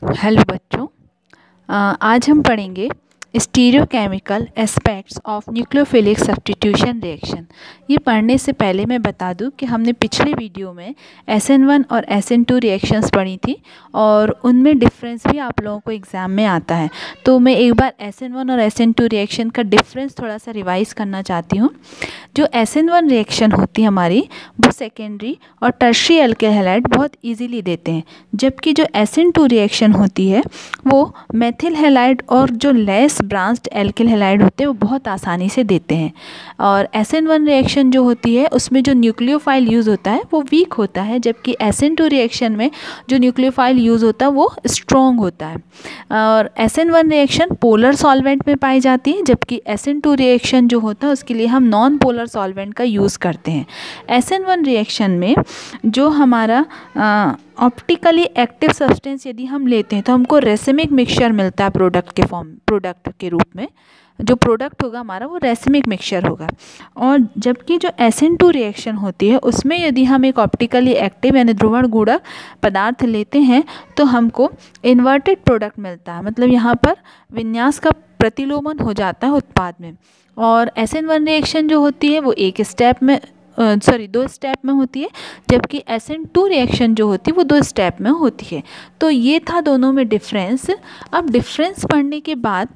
Hello बच्चों, आज हम पढ़ेंगे stereochemical aspects of nucleophilic substitution reaction. ये पढ़ने से पहले मैं बता दूं कि हमने पिछले वीडियो में SN1 और SN2 रिएक्शंस पढ़ी थी और उनमें डिफरेंस भी आप लोगों को एग्ज़ाम में आता है। तो मैं एक बार SN1 और SN2 रिएक्शन का डिफरेंस थोड़ा सा रिवाइज़ करना चाहती हूँ। जो SN1 रिएक्शन होती है हमारी, वो सेकेंडरी और टर्शियरी एल्किल हैलाइड बहुत ईजीली देते हैं, जबकि जो SN2 रिएक्शन होती है वो मेथिल हैलाइड और जो लेस ब्रांच्ड एल्किल हैलाइड होते हैं वो बहुत आसानी से देते हैं। और SN1 रिएक्शन जो होती है उसमें जो न्यूक्लियोफाइल यूज़ होता है वो वीक होता है, जबकि SN2 रिएक्शन में जो न्यूक्लियोफाइल यूज़ होता है वो स्ट्रॉन्ग होता है। और SN1 रिएक्शन पोलर सॉल्वेंट में पाई जाती है, जबकि SN2 रिएक्शन जो होता है उसके लिए हम नॉन पोलर सॉल्वेंट का यूज़ करते हैं। SN1 रिएक्शन में जो हमारा ऑप्टिकली एक्टिव सब्सटेंस यदि हम लेते हैं तो हमको रेसिमिक मिक्सचर मिलता है प्रोडक्ट के रूप में। जो प्रोडक्ट होगा हमारा वो रेसिमिक मिक्सचर होगा। और जबकि जो SN2 रिएक्शन होती है उसमें यदि हम एक ऑप्टिकली एक्टिव यानी ध्रुवण गुणक पदार्थ लेते हैं तो हमको इन्वर्टेड प्रोडक्ट मिलता है, मतलब यहाँ पर विन्यास का प्रतिलोमन हो जाता है उत्पाद में। और SN1 रिएक्शन जो होती है वो दो स्टेप में होती है, जबकि SN2 रिएक्शन जो होती है वो 2 स्टेप में होती है। तो ये था दोनों में डिफरेंस। अब डिफरेंस पढ़ने के बाद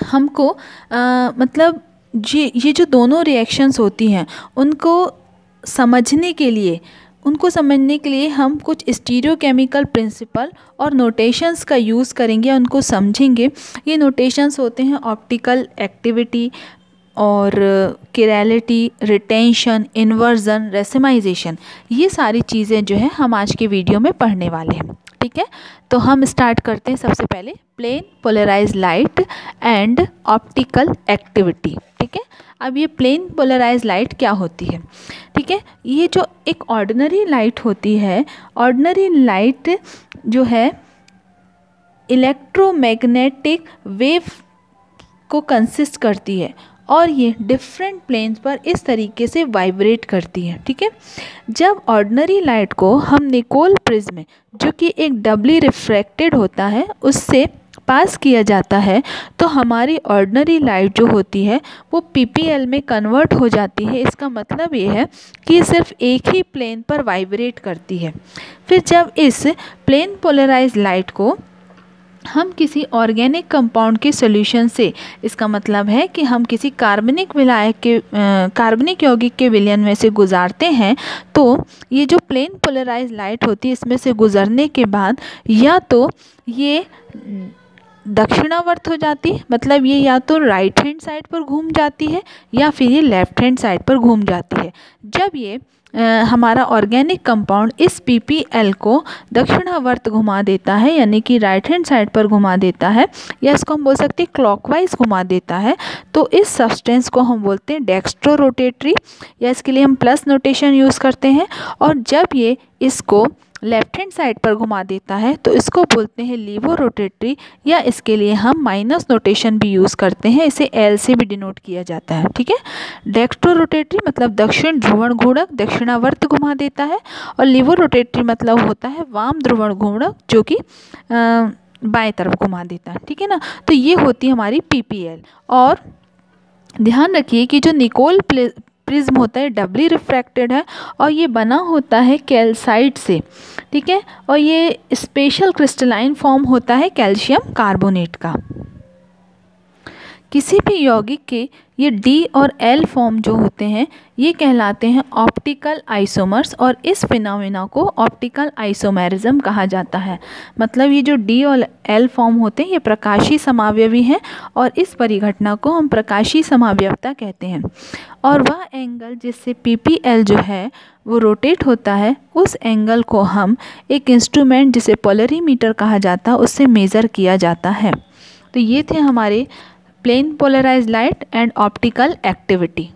हमको मतलब ये जो दोनों रिएक्शंस होती हैं उनको समझने के लिए हम कुछ स्टीरियोकेमिकल प्रिंसिपल और नोटेशंस का यूज़ करेंगे, उनको समझेंगे। ये नोटेशंस होते हैं ऑप्टिकल एक्टिविटी और किरैलिटी, रिटेंशन, इन्वर्जन, रेसिमाइजेशन। ये सारी चीज़ें जो है हम आज के वीडियो में पढ़ने वाले हैं। ठीक है, तो हम स्टार्ट करते हैं सबसे पहले plane polarise light and optical activity. ठीक है, अब ये प्लेन पोलराइज लाइट क्या होती है? ठीक है, ये जो एक ऑर्डिनरी लाइट होती है, ऑर्डिनरी लाइट जो है इलेक्ट्रोमैग्नेटिक वेव को कंसिस्ट करती है और ये डिफरेंट प्लेन्स पर इस तरीके से वाइब्रेट करती है। ठीक है, जब ऑर्डिनरी लाइट को हम निकोल प्रिज्म, जो कि एक डबली रिफ्रैक्टेड होता है, उससे पास किया जाता है तो हमारी ऑर्डिनरी लाइट जो होती है वो PPL में कन्वर्ट हो जाती है। इसका मतलब ये है कि सिर्फ एक ही प्लेन पर वाइब्रेट करती है। फिर जब इस प्लेन पोलराइज लाइट को हम किसी ऑर्गेनिक कंपाउंड के सॉल्यूशन से, इसका मतलब है कि हम किसी कार्बनिक यौगिक के विलयन में से गुजारते हैं, तो ये जो प्लेन पोलराइज लाइट होती है इसमें से गुजरने के बाद या तो ये दक्षिणावर्त हो जाती है, मतलब ये या तो राइट हैंड साइड पर घूम जाती है या फिर ये लेफ्ट हैंड साइड पर घूम जाती है। जब ये हमारा ऑर्गेनिक कंपाउंड इस PPL को दक्षिणावर्त घुमा देता है, यानी कि राइट हैंड साइड पर घुमा देता है, या इसको हम बोल सकते हैं क्लॉकवाइज घुमा देता है, तो इस सब्सटेंस को हम बोलते हैं डेक्स्ट्रो रोटेटरी, या इसके लिए हम प्लस नोटेशन यूज़ करते हैं। और जब ये इसको लेफ्ट हैंड साइड पर घुमा देता है तो इसको बोलते हैं लीवो रोटेटरी, या इसके लिए हम माइनस नोटेशन भी यूज़ करते हैं, इसे L से भी डिनोट किया जाता है। ठीक है, डेक्स्ट्रो रोटेटरी मतलब दक्षिण ध्रुवण घूर्णक दक्षिणावर्त घुमा देता है, और लीवो रोटेटरी मतलब होता है वाम ध्रुवण घूर्णक जो कि बाएं तरफ घुमा देता है। ठीक है ना, तो ये होती है हमारी PPL। और ध्यान रखिए कि जो निकोल प्रिज्म होता है डबली रिफ्रैक्टेड है और ये बना होता है कैल्साइट से। ठीक है, और ये स्पेशल क्रिस्टलाइन फॉर्म होता है कैल्शियम कार्बोनेट का। किसी भी यौगिक के ये D और L फॉर्म जो होते हैं ये कहलाते हैं ऑप्टिकल आइसोमर्स, और इस फिनोमेना को ऑप्टिकल आइसोमेरिज्म कहा जाता है। मतलब ये जो D और L फॉर्म होते हैं ये प्रकाशीय समावयवी हैं और इस परिघटना को हम प्रकाशीय समावयवता कहते हैं। और वह एंगल जिससे PPL जो है वो रोटेट होता है, उस एंगल को हम एक इंस्ट्रूमेंट जिसे पोलरीमीटर कहा जाता है उससे मेज़र किया जाता है। तो ये थे हमारे plane polarise light and optical activity.